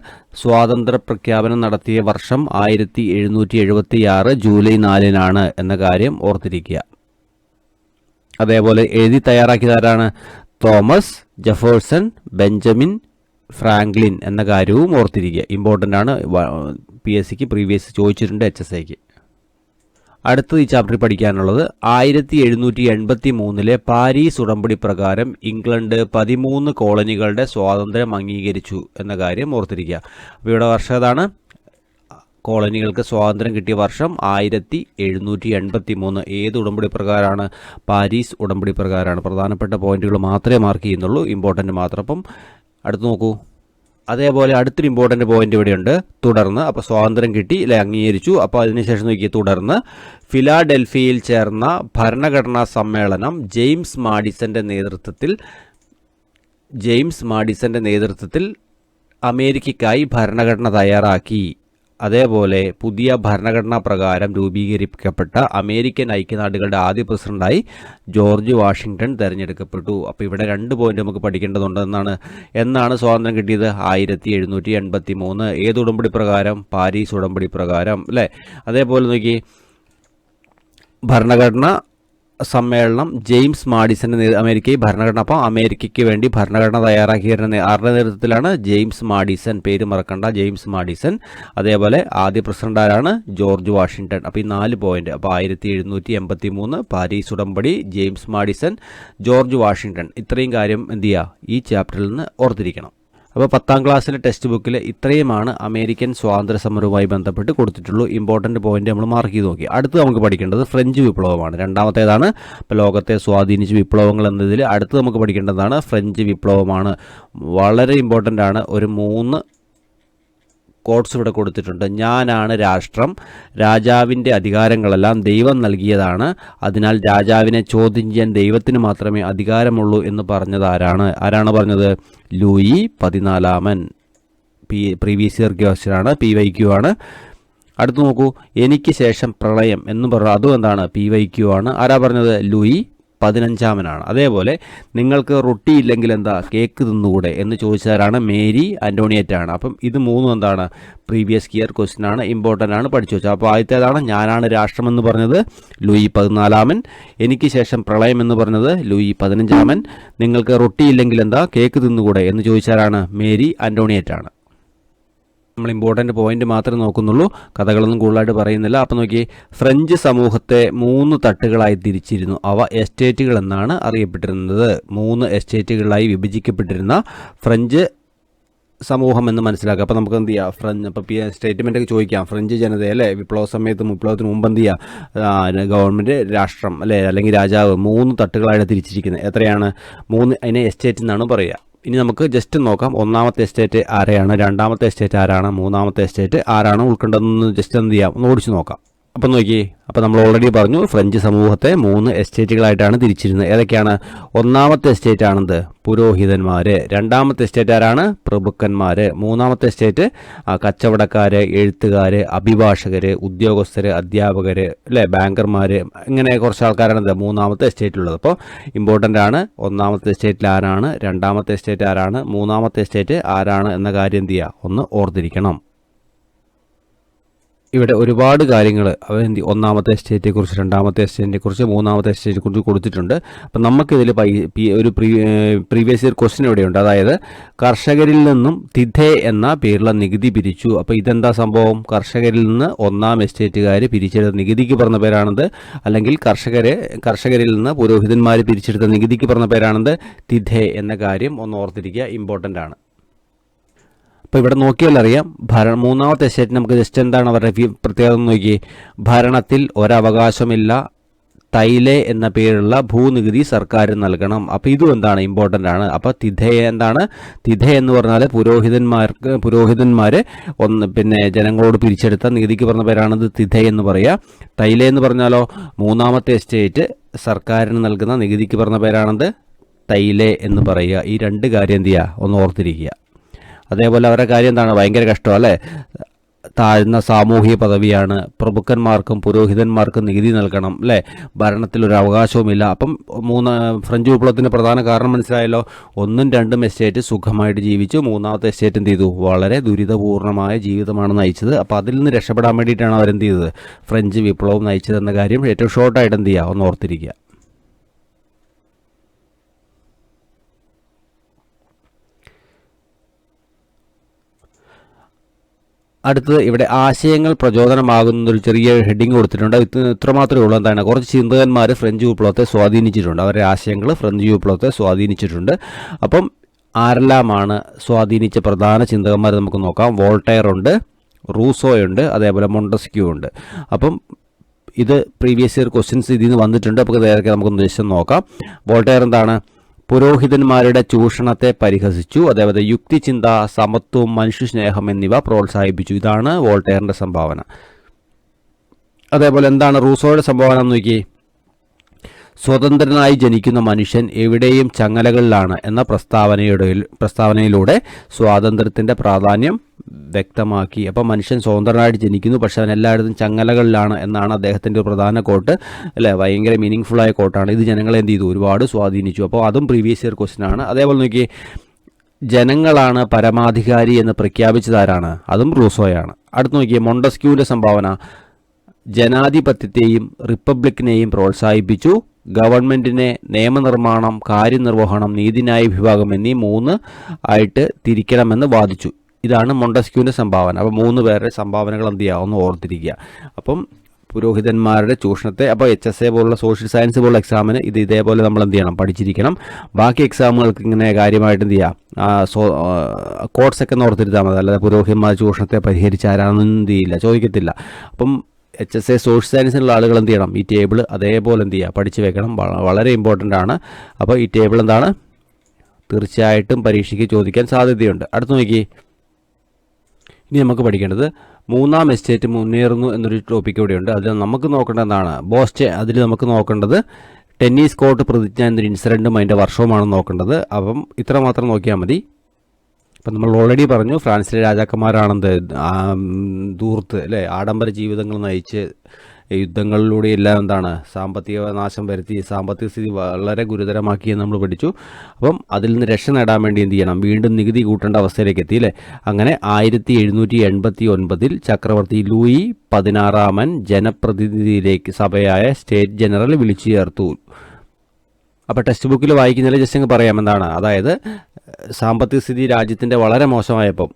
സ്വാതന്ത്ര്യ പ്രഖ്യാപനം നടത്തിയ വർഷം 1776 ജൂലൈ 4 എന്ന കാര്യം ഓർത്തിരിക്കുക. അതേപോലെ എഴുതി തയ്യാറാക്കിയതാരാണ്? തോമസ് ജെഫേഴ്സൺ ബെഞ്ചമിൻ ഫ്രാങ്ക്ലിൻ എന്ന കാര്യവും ഓർത്തിരിക്കുക. ഇമ്പോർട്ടൻ്റ് ആണ്. PSCക്ക് പ്രീവിയസ് ചോദിച്ചിട്ടുണ്ട്, HSIക്ക്. അടുത്തത് ഈ ചാപ്റ്ററിൽ പഠിക്കാനുള്ളത് 1783 പാരീസ് ഉടമ്പടി പ്രകാരം ഇംഗ്ലണ്ട് 13 കോളനികളുടെ സ്വാതന്ത്ര്യം അംഗീകരിച്ചു എന്ന കാര്യം ഓർത്തിരിക്കുക. അപ്പോൾ ഇവിടെ വർഷം ഏതാണ്? കോളനികൾക്ക് സ്വാതന്ത്ര്യം കിട്ടിയ വർഷം 1783. ഏത് ഉടമ്പടി പ്രകാരമാണ്? പാരീസ് ഉടമ്പടി പ്രകാരമാണ്. പ്രധാനപ്പെട്ട പോയിന്റുകൾ മാത്രമേ മാർക്ക് ചെയ്യുന്നുള്ളൂ, ഇമ്പോർട്ടൻ്റ് മാത്രം. അപ്പം അടുത്ത് നോക്കൂ. അതേപോലെ അടുത്തൊരു ഇമ്പോർട്ടൻ്റ് പോയിന്റ് ഇവിടെയുണ്ട്. തുടർന്ന്, അപ്പോൾ സ്വാതന്ത്ര്യം കിട്ടി അല്ലെ, അംഗീകരിച്ചു. അപ്പോൾ അതിനുശേഷം നോക്കി, തുടർന്ന് ഫിലാഡൽഫിയയിൽ ചേർന്ന ഭരണഘടനാ സമ്മേളനം ജെയിംസ് മാഡിസന്റെ നേതൃത്വത്തിൽ അമേരിക്കയ്ക്കായി ഭരണഘടന തയ്യാറാക്കി. അതേപോലെ പുതിയ ഭരണഘടനാ പ്രകാരം രൂപീകരിക്കപ്പെട്ട അമേരിക്കൻ ഐക്യനാടുകളുടെ ആദ്യ പ്രസിഡന്റായി ജോർജ് വാഷിങ്ടൺ തിരഞ്ഞെടുക്കപ്പെട്ടു. അപ്പോൾ ഇവിടെ 2 പോയിന്റ് നമുക്ക് പഠിക്കേണ്ടതുണ്ട്. എന്നാണ് സ്വാതന്ത്ര്യം കിട്ടിയത്? 1783. ഏത് ഉടമ്പടി പ്രകാരം? പാരീസ് ഉടമ്പടി പ്രകാരം അല്ലേ. അതേപോലെ നോക്കി, ഭരണഘടന സമ്മേളനം ജെയിംസ് മാഡിസന്റെ അമേരിക്കയിൽ ഭരണഘടന. അപ്പോൾ അമേരിക്കയ്ക്ക് വേണ്ടി ഭരണഘടന തയ്യാറാക്കിയിരുന്ന ആരുടെ നേതൃത്വത്തിലാണ്? James Madison. പേര് മറക്കണ്ട, ജെയിംസ് മാഡിസൺ. അതേപോലെ ആദ്യ പ്രസിഡന്റ് ആരാണ്? George Washington. അപ്പോൾ ഈ 4 പോയിന്റ്. അപ്പോൾ 1783 പാരീസ് ഉടമ്പടി, ജെയിംസ് മാഡിസൺ, ജോർജ് വാഷിങ്ടൺ. ഇത്രയും കാര്യം എന്ത് ചെയ്യുക? ഈ ചാപ്റ്ററിൽ നിന്ന് ഓർത്തിരിക്കണം. അപ്പോൾ 10ാം ക്ലാസ്സിലെ ടെക്സ്റ്റ് ബുക്കിൽ ഇത്രയുമാണ് അമേരിക്കൻ സ്വാതന്ത്ര്യ സമരവുമായി ബന്ധപ്പെട്ട് കൊടുത്തിട്ടുള്ളൂ. ഇമ്പോർട്ടൻ്റ് പോയിന്റ് നമ്മൾ മാർക്ക് ചെയ്ത് നോക്കി. അടുത്ത് നമുക്ക് പഠിക്കേണ്ടത് ഫ്രഞ്ച് വിപ്ലവമാണ്. രണ്ടാമത്തേതാണ്. ഇപ്പോൾ ലോകത്തെ സ്വാധീനിച്ച വിപ്ലവങ്ങൾ എന്നതിൽ അടുത്ത് നമുക്ക് പഠിക്കേണ്ടതാണ് ഫ്രഞ്ച് വിപ്ലവമാണ്. വളരെ ഇമ്പോർട്ടൻ്റ് ആണ്. ഒരു 3 കോട്ട്സ് ഇവിടെ കൊടുത്തിട്ടുണ്ട്. ഞാനാണ് രാഷ്ട്രം, രാജാവിൻ്റെ അധികാരങ്ങളെല്ലാം ദൈവം നൽകിയതാണ്, അതിനാൽ രാജാവിനെ ചോദ്യം ചെയ്യാൻ ദൈവത്തിന് മാത്രമേ അധികാരമുള്ളൂ എന്ന് പറഞ്ഞത് ആരാണ് പറഞ്ഞത്? ലൂയി 14. പ്രീവിയസ് ഇയർ ക്വസ്റ്റ്യനാണ്, PYQ ആണ്. അടുത്ത് നോക്കൂ, എനിക്ക് ശേഷം പ്രളയം എന്ന് പറഞ്ഞു, അതും എന്താണ്? PYQ ആണ്. ആരാ പറഞ്ഞത്? ലൂയി 15. അതേപോലെ നിങ്ങൾക്ക് റൊട്ടി ഇല്ലെങ്കിൽ എന്താ? കേക്ക് തിന്നുകൂടെ എന്ന് ചോദിച്ചാലാണ്? മേരി ആൻ്റോണിയറ്റ് ആണ്. അപ്പം ഇത് 3 എന്താണ്? പ്രീവിയസ് ഇയർ ക്വസ്റ്റ്യൻ ആണ്, ഇമ്പോർട്ടൻ്റ് ആണ്, പഠിച്ചു വെച്ചാൽ. അപ്പോൾ ആദ്യത്തേതാണ് ഞാനാണ് രാഷ്ട്രം എന്ന് പറഞ്ഞത് ലൂയി 14. എനിക്ക് ശേഷം പ്രളയം എന്ന് പറഞ്ഞത് ലൂയി 15. നിങ്ങൾക്ക് റൊട്ടി ഇല്ലെങ്കിൽ എന്താ? കേക്ക് തിന്നുകൂടെ എന്ന് ചോദിച്ചാലാണ്? മേരി ആൻ്റോണിയറ്റ് ആണ്. നമ്മൾ ഇമ്പോർട്ടൻ്റ് പോയിന്റ് മാത്രമേ നോക്കുന്നുള്ളൂ, കഥകളൊന്നും കൂടുതലായിട്ട് പറയുന്നില്ല. അപ്പോൾ നോക്കി, ഫ്രഞ്ച് സമൂഹത്തെ 3 തട്ടുകളായി തിരിച്ചിരുന്നു. അവ എസ്റ്റേറ്റുകൾ എന്നാണ് അറിയപ്പെട്ടിരുന്നത്. 3 എസ്റ്റേറ്റുകളായി വിഭജിക്കപ്പെട്ടിരുന്ന ഫ്രഞ്ച് സമൂഹം എന്ന് മനസ്സിലാക്കുക. അപ്പോൾ നമുക്ക് എന്ത് ചെയ്യാം? അപ്പോൾ സ്റ്റേറ്റ്മെൻറ്റൊക്കെ ചോദിക്കാം. ഫ്രഞ്ച് ജനതയല്ലേ വിപ്ലവ സമയത്ത്, വിപ്ലവത്തിന് മുമ്പ് എന്ത് ചെയ്യുക? ഗവൺമെൻറ്, രാഷ്ട്രം അല്ലേ, അല്ലെങ്കിൽ രാജാവ് 3 തട്ടുകളായിട്ട് തിരിച്ചിരിക്കുന്നത്. എത്രയാണ്? 3. അതിനെ എസ്റ്റേറ്റ് എന്നാണ് പറയുക. ഇനി നമുക്ക് ജസ്റ്റ് നോക്കാം. 1ാമത്തെ എസ്റ്റേറ്റ് ആരെയാണ്? 2ാമത്തെ എസ്റ്റേറ്റ് ആരാണ്? 3ാമത്തെ എസ്റ്റേറ്റ് ആരാണ് ഉൾക്കൊണ്ടതെന്ന് ജസ്റ്റ് എന്ത് ചെയ്യാം? ഒന്ന് ഓടിച്ചു നോക്കാം. അപ്പം നോക്കി, അപ്പം നമ്മൾ ഓൾറെഡി പറഞ്ഞു ഫ്രഞ്ച് സമൂഹത്തെ 3 എസ്റ്റേറ്റുകളായിട്ടാണ് തിരിച്ചിരുന്നത്. ഏതൊക്കെയാണ്? ഒന്നാമത്തെ എസ്റ്റേറ്റ് ആണെന്ത്? പുരോഹിതന്മാർ. രണ്ടാമത്തെ എസ്റ്റേറ്റ് ആരാണ്? പ്രഭുക്കന്മാർ. മൂന്നാമത്തെ എസ്റ്റേറ്റ് കച്ചവടക്കാർ, എഴുത്തുകാർ, അഭിഭാഷകർ, ഉദ്യോഗസ്ഥർ, അധ്യാപകർ, അല്ലേ, ബാങ്കർമാർ, ഇങ്ങനെ കുറച്ച് ആൾക്കാരാണ് മൂന്നാമത്തെ എസ്റ്റേറ്റിലുള്ളത്. അപ്പോൾ ഇമ്പോർട്ടൻ്റ് ആണ് ഒന്നാമത്തെ എസ്റ്റേറ്റിൽ ആരാണ്, രണ്ടാമത്തെ എസ്റ്റേറ്റ് ആരാണ്, മൂന്നാമത്തെ എസ്റ്റേറ്റ് ആരാണ് എന്ന കാര്യം എന്ത് ചെയ്യുക, ഒന്ന് ഓർത്തിരിക്കണം. ഇവിടെ ഒരുപാട് കാര്യങ്ങൾ ഒന്നാമത്തെ എസ്റ്റേറ്റിനെക്കുറിച്ച്, രണ്ടാമത്തെ എസ്റ്റേറ്റിനെക്കുറിച്ച്, മൂന്നാമത്തെ എസ്റ്റേറ്റിനെക്കുറിച്ച് കൊടുത്തിട്ടുണ്ട്. അപ്പം നമുക്കിതിൽ ഒരു പ്രീവിയസ് ഇയർ ക്വസ്റ്റ്യൻ ഇവിടെയുണ്ട്. അതായത് കർഷകരിൽ നിന്നും തിഥേ എന്ന പേരുള്ള നികുതി പിരിച്ചു. അപ്പോൾ ഇതെന്താ സംഭവം? കർഷകരിൽ നിന്ന് ഒന്നാം എസ്റ്റേറ്റുകാർ പിരിച്ചെടുത്ത നികുതിക്ക് പറഞ്ഞ പേരാണിത്. അല്ലെങ്കിൽ കർഷകരിൽ നിന്ന് പുരോഹിതന്മാർ പിരിച്ചെടുത്ത നികുതിക്ക് പറഞ്ഞ പേരാണിത്. തിഥേ എന്ന കാര്യം ഒന്ന് ഓർത്തിരിക്കുക, ഇമ്പോർട്ടൻ്റ് ആണ്. അപ്പോൾ ഇവിടെ നോക്കിയാൽ അറിയാം, മൂന്നാമത്തെ എസ്റ്റേറ്റ് നമുക്ക് ജസ്റ്റ് എന്താണ് അവരുടെ പ്രത്യേകത നോക്കി. ഭരണത്തിൽ ഒരവകാശമില്ല, തൈലെ എന്ന പേരുള്ള ഭൂനികുതി സർക്കാർ നൽകണം. അപ്പോൾ ഇതും എന്താണ്, ഇമ്പോർട്ടൻ്റ് ആണ്. അപ്പോൾ തിഥേ എന്താണ്? തിഥേ എന്ന് പറഞ്ഞാൽ പുരോഹിതന്മാർ പിന്നെ ജനങ്ങളോട് പിരിച്ചെടുത്ത നികുതിക്ക് പറഞ്ഞ പേരാണിത് തിഥേ എന്ന് പറയുക. തൈലെ എന്ന് പറഞ്ഞാലോ മൂന്നാമത്തെ എസ്റ്റേറ്റ് സർക്കാരിന് നൽകുന്ന നികുതിക്ക് പറഞ്ഞ പേരാണിത് തൈലെ എന്ന് പറയുക. ഈ രണ്ട് കാര്യം എന്ത് ചെയ്യുക, ഒന്ന് ഓർത്തിരിക്കുക. അതേപോലെ അവരുടെ കാര്യം എന്താണ്, ഭയങ്കര കഷ്ടം അല്ലേ, താഴ്ന്ന സാമൂഹിക പദവിയാണ്, പ്രഭുക്കന്മാർക്കും പുരോഹിതന്മാർക്കും നികുതി നൽകണം, അല്ലേ, ഭരണത്തിലൊരു അവകാശവുമില്ല. അപ്പം ഫ്രഞ്ച് വിപ്ലവത്തിൻ്റെ പ്രധാന കാരണം മനസ്സിലായല്ലോ. 1ഉം 2ഉം എസ്റ്റേറ്റ് സുഖമായിട്ട് ജീവിച്ചു, മൂന്നാമത്തെ എസ്റ്റേറ്റ് എന്ത് ചെയ്തു, വളരെ ദുരിതപൂർണമായ ജീവിതമാണ് നയിച്ചത്. അപ്പോൾ അതിൽ നിന്ന് രക്ഷപ്പെടാൻ വേണ്ടിയിട്ടാണ് അവരെന്ത് ചെയ്തത്, ഫ്രഞ്ച് വിപ്ലവം നയിച്ചതെന്ന കാര്യം ഏറ്റവും ഷോർട്ടായിട്ട് എന്ത് ചെയ്യുക, ഒന്ന് ഓർത്തിരിക്കുക. അടുത്തത് ഇവിടെ ആശയങ്ങൾ പ്രചോദനമാകുന്നൊരു ചെറിയ ഹെഡിങ് കൊടുത്തിട്ടുണ്ട്. ഇത്രമാത്രമേ ഉള്ളൂ. എന്താണ്, കുറച്ച് ചിന്തകന്മാർ ഫ്രഞ്ച് വിപ്ലവത്തെ സ്വാധീനിച്ചിട്ടുണ്ട്. അവരുടെ ആശയങ്ങൾ ഫ്രഞ്ച് വിപ്ലവത്തെ സ്വാധീനിച്ചിട്ടുണ്ട്. അപ്പം ആരെല്ലാമാണ് സ്വാധീനിച്ച പ്രധാന ചിന്തകന്മാർ നമുക്ക് നോക്കാം. വോൾട്ടയർ ഉണ്ട്, റൂസോയുണ്ട്, അതേപോലെ മൊണ്ടസ്ക്യൂ ഉണ്ട്. അപ്പം ഇത് പ്രീവിയസ് ഇയർ ക്വസ്റ്റ്യൻസ് ഇതിൽ നിന്ന് വന്നിട്ടുണ്ട്. അപ്പോൾ ഇതൊക്കെ നമുക്കൊന്ന് ജസ്റ്റ് നോക്കാം. വോൾട്ടയർ എന്താണ്, പുരോഹിതന്മാരുടെ ചൂഷണത്തെ പരിഹസിച്ചു. അതേപോലെ യുക്തിചിന്ത, സമത്വം, മനുഷ്യസ്നേഹം എന്നിവ പ്രോത്സാഹിപ്പിച്ചു. ഇതാണ് വോൾട്ടയറിൻ്റെ സംഭാവന. അതേപോലെ എന്താണ് റൂസോയുടെ സംഭാവന എന്ന് നോക്കി. സ്വതന്ത്രനായി ജനിക്കുന്ന മനുഷ്യൻ എവിടെയും ചങ്ങലകളിലാണ് എന്ന പ്രസ്താവനയിലൂടെ സ്വാതന്ത്ര്യത്തിൻ്റെ പ്രാധാന്യം വ്യക്തമാക്കി. അപ്പോൾ മനുഷ്യൻ സ്വതന്ത്രനായിട്ട് ജനിക്കുന്നു, പക്ഷെ അവൻ എല്ലായിടത്തും ചങ്ങലകളിലാണ് എന്നാണ് അദ്ദേഹത്തിൻ്റെ ഒരു പ്രധാന കോട്ട്, അല്ലേ, ഭയങ്കര മീനിങ് ഫുള്ളായ കോട്ടാണ്. ഇത് ജനങ്ങളെ എന്ത് ചെയ്തു, ഒരുപാട് സ്വാധീനിച്ചു. അപ്പോൾ അതും പ്രീവിയസ് ഇയർ ക്വസ്റ്റ്യൻ ആണ്. അതേപോലെ നോക്കി, ജനങ്ങളാണ് പരമാധികാരി എന്ന് പ്രഖ്യാപിച്ചതാരാണ്, അതും റൂസോയാണ്. അടുത്ത് നോക്കിയേ, മൊണ്ടസ്ക്യൂവിൻ്റെ സംഭാവന, ജനാധിപത്യത്തെയും റിപ്പബ്ലിക്കിനെയും പ്രോത്സാഹിപ്പിച്ചു. ഗവൺമെൻറ്റിനെ നിയമനിർമ്മാണം, കാര്യനിർവഹണം, നീതിന്യായ വിഭാഗം എന്നീ 3 ആയിട്ട് തിരിക്കണമെന്ന് വാദിച്ചു. ഇതാണ് മൊണ്ടസ്ക്യൂവിൻ്റെ സംഭാവന. അപ്പോൾ 3 പേരുടെ സംഭാവനകൾ എന്ത് ചെയ്യുക, ഒന്ന് ഓർത്തിരിക്കുക. അപ്പം പുരോഹിതന്മാരുടെ ചൂഷണത്തെ, അപ്പോൾ HSA പോലുള്ള സോഷ്യൽ സയൻസ് പോലുള്ള എക്സാമിന് ഇതേപോലെ നമ്മൾ എന്ത് ചെയ്യണം, പഠിച്ചിരിക്കണം. ബാക്കി എക്സാമുകൾക്ക് ഇങ്ങനെ കാര്യമായിട്ട് എന്ത് ചെയ്യുക, കോഡ്സൊക്കെ ഒന്ന് ഓർത്തിരുത്താൽ മതി. അല്ലാതെ പുരോഹിതന്മാർ ചൂഷണത്തെ പരിഹരിച്ചാരാണെന്ന് എന്ത് ചെയ്യില്ല, ചോദിക്കത്തില്ല. അപ്പം HSA സോഷ്യൽ സയൻസിലുള്ള ആളുകൾ എന്ത് ചെയ്യണം, ഈ ടേബിൾ അതേപോലെ എന്ത് ചെയ്യുക, പഠിച്ച് വെക്കണം. വളരെ ഇമ്പോർട്ടൻ്റ് ആണ്. അപ്പോൾ ഈ ടേബിൾ എന്താണ്, തീർച്ചയായിട്ടും പരീക്ഷയ്ക്ക് ചോദിക്കാൻ സാധ്യതയുണ്ട്. അടുത്ത് നോക്കി, ഇനി നമുക്ക് പഠിക്കേണ്ടത് 3ആം എസ്റ്റേറ്റ് മുന്നേറുന്നു എന്നൊരു ടോപ്പിക് ഇവിടെയുണ്ട്. അതിൽ നമുക്ക് നോക്കേണ്ടത് എന്താണ്, അതിൽ നമുക്ക് നോക്കേണ്ടത് ടെന്നീസ് കോർട്ട് പ്രതിജ്ഞ എന്നൊരു ഇൻസിഡൻറ്റും അതിൻ്റെ വർഷവുമാണ് നോക്കേണ്ടത്. അപ്പം ഇത്ര മാത്രം നോക്കിയാൽ മതി. അപ്പം നമ്മൾ ഓൾറെഡി പറഞ്ഞു, ഫ്രാൻസിലെ രാജാക്കന്മാരാണെന്ത് ധൂർത്ത്, അല്ലേ, ആഡംബര ജീവിതങ്ങൾ നയിച്ച് യുദ്ധങ്ങളിലൂടെ എല്ലാം എന്താണ് സാമ്പത്തിക നാശം വരുത്തി, സാമ്പത്തിക സ്ഥിതി വളരെ ഗുരുതരമാക്കിയെന്ന് നമ്മൾ പഠിച്ചു. അപ്പം അതിൽ നിന്ന് രക്ഷ നേടാൻ വേണ്ടി എന്ത് ചെയ്യണം, വീണ്ടും നികുതി കൂട്ടേണ്ട അവസ്ഥയിലേക്ക് എത്തി, അല്ലേ. അങ്ങനെ 1789 ചക്രവർത്തി ലൂയി 16 ജനപ്രതിനിധിയിലേക്ക് സഭയായ സ്റ്റേറ്റ് ജനറൽ വിളിച്ചു ചേർത്തു. അപ്പോൾ ടെക്സ്റ്റ് ബുക്കിൽ വായിക്കുന്നതിൽ ജസ്റ്റ് അങ്ങ് പറയാം എന്താണ്, അതായത് സാമ്പത്തിക സ്ഥിതി രാജ്യത്തിൻ്റെ വളരെ മോശമായപ്പം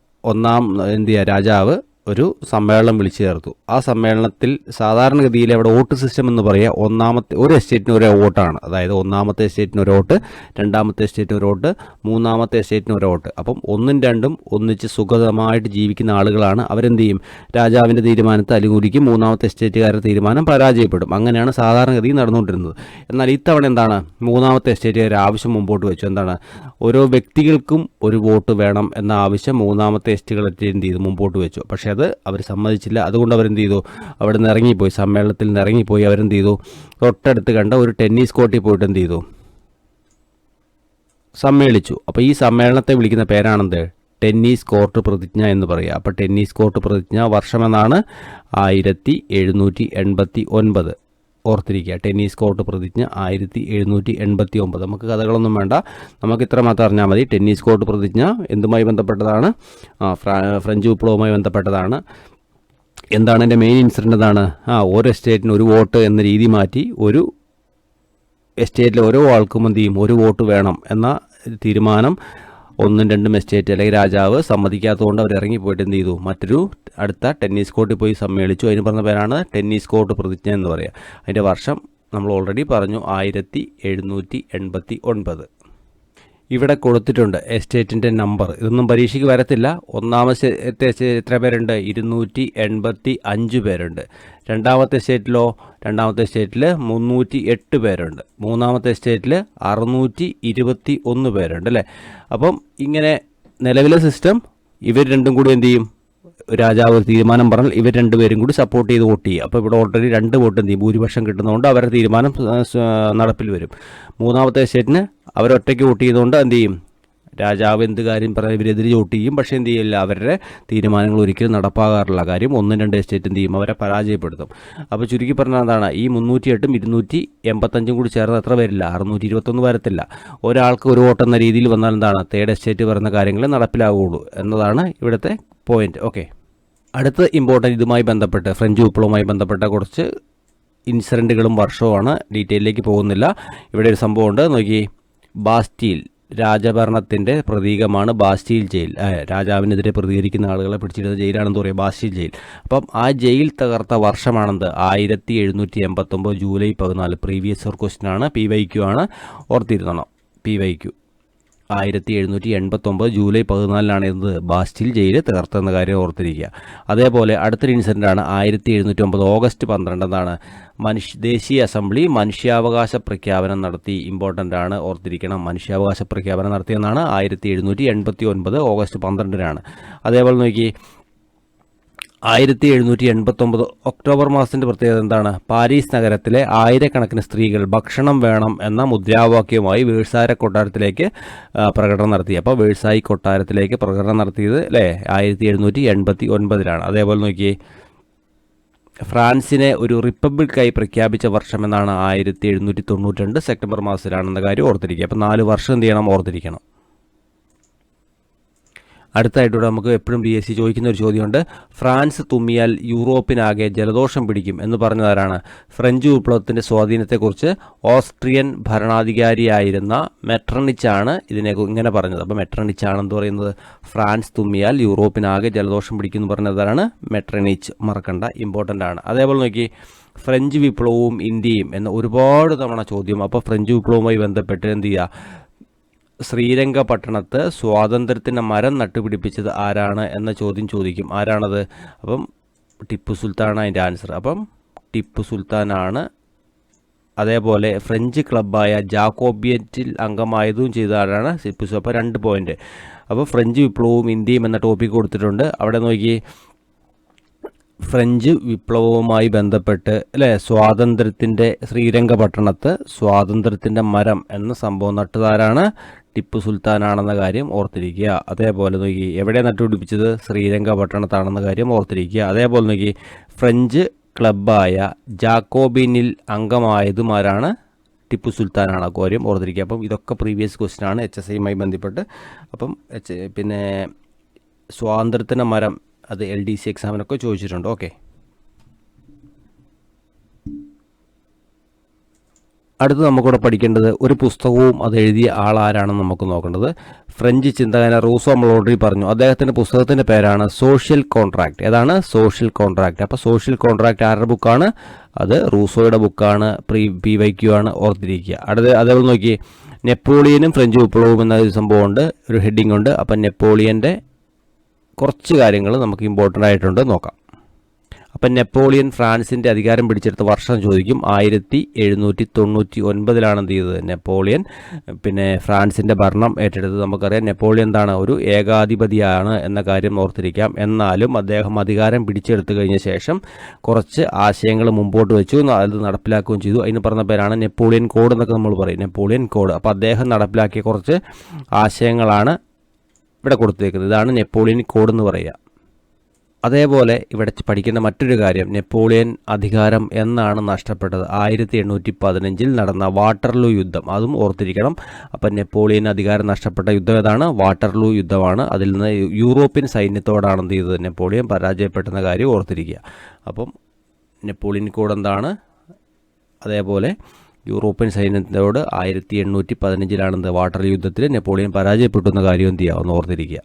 രാജാവ് ഒരു സമ്മേളനം വിളിച്ചു ചേർത്തു. ആ സമ്മേളനത്തിൽ സാധാരണഗതിയിൽ അവിടെ വോട്ട് സിസ്റ്റം എന്ന് പറയുക, ഒരു എസ്റ്റേറ്റിന് ഒരു വോട്ടാണ്. അതായത് ഒന്നാമത്തെ എസ്റ്റേറ്റിന് ഒരു വോട്ട്, രണ്ടാമത്തെ എസ്റ്റേറ്റിന് ഒരു വോട്ട്, മൂന്നാമത്തെ എസ്റ്റേറ്റിന് ഒരു വോട്ട്. അപ്പം 1ഉം 2ഉം ഒന്നിച്ച് സുഖമായിട്ട് ജീവിക്കുന്ന ആളുകളാണ്. അവരെന്ത് ചെയ്യും, രാജാവിൻ്റെ തീരുമാനത്തെ അനുകൂലിക്കും, മൂന്നാമത്തെ എസ്റ്റേറ്റുകാരുടെ തീരുമാനം പരാജയപ്പെടും. അങ്ങനെയാണ് സാധാരണഗതി നടന്നുകൊണ്ടിരുന്നത്. എന്നാൽ ഇത്തവണ എന്താണ്, മൂന്നാമത്തെ എസ്റ്റേറ്റുകാർ ആവശ്യം മുമ്പോട്ട് വെച്ചു. എന്താണ്, ഓരോ വ്യക്തികൾക്കും ഒരു വോട്ട് വേണം എന്ന ആവശ്യം മൂന്നാമത്തെ എസ്റ്റേറ്റുകൾ എന്ത് ചെയ്തു, മുമ്പോട്ട് വെച്ചു. പക്ഷേ അത് അവർ സമ്മതിച്ചില്ല. അതുകൊണ്ട് അവരെന്ത് ചെയ്തു, അവിടെ നിന്ന് ഇറങ്ങിപ്പോയി, സമ്മേളനത്തിൽ നിന്ന് ഇറങ്ങിപ്പോയി. അവരെന്ത് ചെയ്തു, തൊട്ടടുത്ത് കണ്ട ഒരു ടെന്നീസ് കോർട്ടിൽ പോയിട്ട് എന്ത് ചെയ്തു, സമ്മേളിച്ചു. അപ്പോൾ ഈ സമ്മേളനത്തെ വിളിക്കുന്ന പേരാണെന്ത്, ടെന്നീസ് കോർട്ട് പ്രതിജ്ഞ എന്ന് പറയുക. അപ്പോൾ ടെന്നീസ് കോർട്ട് പ്രതിജ്ഞ വർഷമെന്നാണ് 1789. ഓർത്തിരിക്കുക, ടെന്നീസ് കോർട്ട് പ്രതിജ്ഞ 1789. നമുക്ക് കഥകളൊന്നും വേണ്ട, നമുക്ക് ഇത്ര മാത്രം അറിഞ്ഞാൽ മതി. ടെന്നീസ് കോർട്ട് പ്രതിജ്ഞ എന്തുമായി ബന്ധപ്പെട്ടതാണ്, ഫ്രഞ്ച് വിപ്ലവവുമായി ബന്ധപ്പെട്ടതാണ്. എന്താണ് എൻ്റെ മെയിൻ ഇൻസിഡൻ്റ്? എന്താണ്, ഓരോ എസ്റ്റേറ്റിന് ഒരു വോട്ട് എന്ന രീതി മാറ്റി ഒരു എസ്റ്റേറ്റിലെ ഓരോ ആൾക്കും എന്ത് ചെയ്യും, ഒരു വോട്ട് വേണം എന്ന തീരുമാനം 1-2 എസ്റ്റേറ്റ് അല്ലെങ്കിൽ രാജാവ് സമ്മതിക്കാത്തതുകൊണ്ട് അവർ ഇറങ്ങിപ്പോയിട്ട് എന്ത് ചെയ്തു, മറ്റൊരു അടുത്ത ടെന്നീസ് കോർട്ടിൽ പോയി സമ്മേളിച്ചു. അതിന് പറഞ്ഞ പേരാണ് ടെന്നീസ് കോർട്ട് പ്രതിജ്ഞ എന്ന് പറയുക. അതിൻ്റെ വർഷം നമ്മൾ ഓൾറെഡി പറഞ്ഞു, 1789. ഇവിടെ കൊടുത്തിട്ടുണ്ട് എസ്റ്റേറ്റിൻ്റെ നമ്പർ. ഇതൊന്നും പരീക്ഷയ്ക്ക് വരത്തില്ല. ഒന്നാമത്തെ എത്ര പേരുണ്ട്, 285 പേരുണ്ട്. രണ്ടാമത്തെ സ്റ്റേറ്റിലോ, രണ്ടാമത്തെ സ്റ്റേറ്റിൽ 308 പേരുണ്ട്. മൂന്നാമത്തെ സ്റ്റേറ്റിൽ 621 പേരുണ്ട് അല്ലേ. അപ്പം ഇങ്ങനെ നിലവിലെ സിസ്റ്റം, ഇവർ രണ്ടും കൂടി എന്ത് ചെയ്യും, രാജാവ് ഒരു തീരുമാനം പറഞ്ഞാൽ ഇവർ രണ്ടുപേരും കൂടി സപ്പോർട്ട് ചെയ്ത് വോട്ട് ചെയ്യുക. അപ്പോൾ ഇവിടെ ഓൾറെഡി 2 വോട്ട് എന്ത് ചെയ്യും, ഭൂരിപക്ഷം കിട്ടുന്നതുകൊണ്ട് അവരുടെ തീരുമാനം നടപ്പിൽ വരും. മൂന്നാമത്തെ സ്റ്റേറ്റിന് അവരൊറ്റയ്ക്ക് വോട്ട് ചെയ്തുകൊണ്ട് എന്ത് ചെയ്യും, രാജാവ് എന്ത് കാര്യം പറഞ്ഞാൽ ഇവരെതിരെ വോട്ട് ചെയ്യും. പക്ഷേ എന്ത് ചെയ്യില്ല, അവരുടെ തീരുമാനങ്ങൾ ഒരിക്കലും നടപ്പാകാറില്ല. കാര്യം 1-2 എസ്റ്റേറ്റ് എന്ത് ചെയ്യും, അവരെ പരാജയപ്പെടുത്തും. അപ്പോൾ ചുരുക്കി പറഞ്ഞാൽ എന്താണ്, ഈ 308ഉം 285 കൂടി ചേർന്ന് എത്ര വരില്ല, 621 വരത്തില്ല. ഒരാൾക്ക് ഒരു വോട്ട് എന്ന രീതിയിൽ വന്നാൽ എന്താണ്, തേർഡ് എസ്റ്റേറ്റ് പറയുന്ന കാര്യങ്ങൾ നടപ്പിലാവുകയുള്ളൂ എന്നതാണ് ഇവിടുത്തെ പോയിന്റ്. ഓക്കെ, അടുത്ത ഇമ്പോർട്ടൻ്റ് ഇതുമായി ബന്ധപ്പെട്ട് ഫ്രഞ്ച് വിപ്ലവവുമായി ബന്ധപ്പെട്ട കുറച്ച് ഇൻസിഡൻറ്റുകളും വർഷവുമാണ്. ഡീറ്റെയിലേക്ക് പോകുന്നില്ല. ഇവിടെ ഒരു സംഭവമുണ്ട്, നോക്കി. ബാസ്റ്റീൽ രാജഭരണത്തിൻ്റെ പ്രതീകമാണ് ബാസ്റ്റീൽ ജയിൽ. രാജാവിനെതിരെ പ്രതികരിക്കുന്ന ആളുകളെ പിടിച്ചിടുന്ന ജയിലാണെന്ന് പറയുക, ബാസ്റ്റീൽ ജയിൽ. അപ്പം ആ ജയിൽ തകർത്ത വർഷമാണെന്ത്, 1789 ജൂലൈ 14. പ്രീവിയസ് ഇയർ ക്വസ്റ്റ്യൻ ആണ്, PYQ ആണ്, ഓർത്തിരുന്നണം. PYQ 1789 ജൂലൈ 14 ഇത് ബാസ്റ്റീൽ ജയിൽ തകർത്തെന്ന കാര്യം ഓർത്തിരിക്കുക. അതേപോലെ അടുത്തൊരു ഇൻസിഡൻ്റ് ആണ് 1709 ഓഗസ്റ്റ് 12. എന്താണ്, ദേശീയ അസംബ്ലി മനുഷ്യാവകാശ പ്രഖ്യാപനം നടത്തി. ഇമ്പോർട്ടൻ്റ് ആണ്, ഓർത്തിരിക്കണം. മനുഷ്യാവകാശ പ്രഖ്യാപനം നടത്തിയെന്നാണ് 1789 ഓഗസ്റ്റ് 12. അതേപോലെ നോക്കി, 1789 ഒക്ടോബർ മാസത്തിൻ്റെ പ്രത്യേകത എന്താണ്, പാരീസ് നഗരത്തിലെ ആയിരക്കണക്കിന് സ്ത്രീകൾ ഭക്ഷണം വേണം എന്ന മുദ്രാവാക്യവുമായി വേഴ്സായ കൊട്ടാരത്തിലേക്ക് പ്രകടനം നടത്തി. അപ്പോൾ വേഴ്സായി കൊട്ടാരത്തിലേക്ക് പ്രകടനം നടത്തിയത് അല്ലേ 1789. അതേപോലെ നോക്കി, ഫ്രാൻസിനെ ഒരു റിപ്പബ്ലിക്കായി പ്രഖ്യാപിച്ച വർഷം എന്നാണ് 1792 സെപ്റ്റംബർ മാസത്തിലാണെന്ന കാര്യം ഓർത്തിരിക്കുക. അപ്പോൾ 4 വർഷം എന്ത് ചെയ്യണം, ഓർത്തിരിക്കണം. അടുത്തായിട്ടൂടെ നമുക്ക് എപ്പോഴും PSC ചോദിക്കുന്ന ഒരു ചോദ്യമുണ്ട്, ഫ്രാൻസ് തുമ്മിയാൽ യൂറോപ്പിനാകെ ജലദോഷം പിടിക്കും എന്ന് പറഞ്ഞതാരാണ്? ഫ്രഞ്ച് വിപ്ലവത്തിൻ്റെ സ്വാധീനത്തെക്കുറിച്ച് ഓസ്ട്രിയൻ ഭരണാധികാരിയായിരുന്ന മെറ്റർണിച്ചാണ് ഇങ്ങനെ പറഞ്ഞത്. അപ്പോൾ മെറ്റർണിച്ചാണെന്ന് പറയുന്നത് ഫ്രാൻസ് തുമ്മിയാൽ യൂറോപ്പിനാകെ ജലദോഷം പിടിക്കും എന്ന് പറഞ്ഞതാണ് മെറ്റർണിച്ച്. മറക്കണ്ട, ഇമ്പോർട്ടൻ്റ് ആണ്. അതേപോലെ നോക്കി, ഫ്രഞ്ച് വിപ്ലവവും ഇന്ത്യയും എന്ന ഒരുപാട് തവണ ചോദ്യം. അപ്പോൾ ഫ്രഞ്ച് വിപ്ലവവുമായി ബന്ധപ്പെട്ട് എന്ത് ചെയ്യുക, ശ്രീരംഗപട്ടണത്ത് സ്വാതന്ത്ര്യത്തിൻ്റെ മരം നട്ടുപിടിപ്പിച്ചത് ആരാണ് എന്ന ചോദ്യം ചോദിക്കും. ആരാണത്? അപ്പം ടിപ്പു സുൽത്താനാണ് അതിൻ്റെ ആൻസർ. അപ്പം ടിപ്പു സുൽത്താനാണ്. അതേപോലെ ഫ്രഞ്ച് ക്ലബ്ബായ ജാക്കോബിയറ്റിൽ അംഗമായതും ചെയ്ത ആരാണ്? ടിപ്പു സുൽത്താൻ. അപ്പോൾ 2 പോയിൻ്റ്. അപ്പോൾ ഫ്രഞ്ച് വിപ്ലവവും ഇന്ത്യയും എന്ന ടോപ്പിക് കൊടുത്തിട്ടുണ്ട്. അവിടെ നോക്കി, ഫ്രഞ്ച് വിപ്ലവവുമായി ബന്ധപ്പെട്ട് അല്ലേ സ്വാതന്ത്ര്യത്തിൻ്റെ ശ്രീരംഗപട്ടണത്ത് സ്വാതന്ത്ര്യത്തിൻ്റെ മരം എന്ന സംഭവം നട്ടതാരാണ്? ടിപ്പു സുൽത്താനാണെന്ന കാര്യം ഓർത്തിരിക്കുക. അതേപോലെ നോക്കി, എവിടെ നട്ടുപിടിപ്പിച്ചത്? ശ്രീരംഗപട്ടണത്താണെന്ന കാര്യം ഓർത്തിരിക്കുക. അതേപോലെ നോക്കി, ഫ്രഞ്ച് ക്ലബ്ബായ ജാക്കോബിനിൽ അംഗമായതും ആരാണ്? ടിപ്പു സുൽത്താനാണ്. കാര്യം ഓർത്തിരിക്കുക. അപ്പം ഇതൊക്കെ പ്രീവിയസ് ക്വസ്റ്റ്യൻ ആണ് HSIയുമായി ബന്ധപ്പെട്ട്. അപ്പം പിന്നെ സ്വാതന്ത്ര്യത്തിൻ്റെ മരം അത് LDC എക്സാമിനൊക്കെ ചോദിച്ചിട്ടുണ്ട്. ഓക്കെ, അടുത്ത് നമുക്കിവിടെ പഠിക്കേണ്ടത് ഒരു പുസ്തകവും അത് എഴുതിയ ആളാരാണെന്ന് നമുക്ക് നോക്കേണ്ടത്. ഫ്രഞ്ച് ചിന്തകൻ റൂസോ നമ്മൾ ഓൾറെഡി പറഞ്ഞു. അദ്ദേഹത്തിൻ്റെ പുസ്തകത്തിൻ്റെ പേരാണ് സോഷ്യൽ കോൺട്രാക്ട്. ഏതാണ്? Social contract. അപ്പോൾ സോഷ്യൽ കോൺട്രാക്ട് ആരുടെ ബുക്കാണ്? അത് റൂസോയുടെ ബുക്കാണ്. PYQ ആണ്, ഓർത്തിരിക്കുക. അതേപോലെ നോക്കി, നെപ്പോളിയനും ഫ്രഞ്ച് വിപ്ലവവും എന്ന ഒരു സംഭവമുണ്ട്, ഒരു ഹെഡിങ് ഉണ്ട്. അപ്പം നെപ്പോളിയൻ്റെ കുറച്ച് കാര്യങ്ങൾ നമുക്ക് ഇമ്പോർട്ടൻ്റ് ആയിട്ടുണ്ട്, നോക്കാം. ഇപ്പം നെപ്പോളിയൻ ഫ്രാൻസിൻ്റെ അധികാരം പിടിച്ചെടുത്ത വർഷം ചോദിക്കും. 1799 എന്ത് ചെയ്തത് നെപ്പോളിയൻ പിന്നെ ഫ്രാൻസിൻ്റെ ഭരണം ഏറ്റെടുത്തത്. നമുക്കറിയാം നെപ്പോളിയൻ എന്താണ്, ഒരു ഏകാധിപതിയാണ് എന്ന കാര്യം ഓർത്തിരിക്കാം. എന്നാലും അദ്ദേഹം അധികാരം പിടിച്ചെടുത്തു കഴിഞ്ഞ ശേഷം കുറച്ച് ആശയങ്ങൾ മുമ്പോട്ട് വെച്ചു, അത് നടപ്പിലാക്കുകയും ചെയ്തു. അതിന് പറഞ്ഞ പേരാണ് നെപ്പോളിയൻ കോഡ് എന്നൊക്കെ നമ്മൾ പറയും, നെപ്പോളിയൻ കോഡ്. അപ്പോൾ അദ്ദേഹം നടപ്പിലാക്കിയ കുറച്ച് ആശയങ്ങളാണ് ഇവിടെ കൊടുത്തേക്കുന്നത്. ഇതാണ് നെപ്പോളിയൻ കോഡ് എന്ന് പറയുക. അതേപോലെ ഇവിടെ പഠിക്കേണ്ട മറ്റൊരു കാര്യം, നെപ്പോളിയൻ അധികാരം എന്നാണ് നഷ്ടപ്പെട്ടത്. 1815 നടന്ന വാട്ടർലൂ യുദ്ധം, അതും ഓർത്തിരിക്കണം. അപ്പം നെപ്പോളിയൻ അധികാരം നഷ്ടപ്പെട്ട യുദ്ധം ഏതാണ്? വാട്ടർലൂ യുദ്ധമാണ്. അതിൽ നിന്ന് യൂറോപ്യൻ സൈന്യത്തോടാണ് എന്ത് ചെയ്തത് നെപ്പോളിയൻ പരാജയപ്പെടുന്ന കാര്യം ഓർത്തിരിക്കുക. അപ്പം നെപ്പോളിയൻ കോഡ് എന്താണ്? അതേപോലെ യൂറോപ്യൻ സൈന്യത്തോട് 1815 വാട്ടർലൂ യുദ്ധത്തിൽ നെപ്പോളിയൻ പരാജയപ്പെട്ടു എന്ന കാര്യം എന്ത് ചെയ്യുക, ഒന്ന് ഓർത്തിരിക്കുക.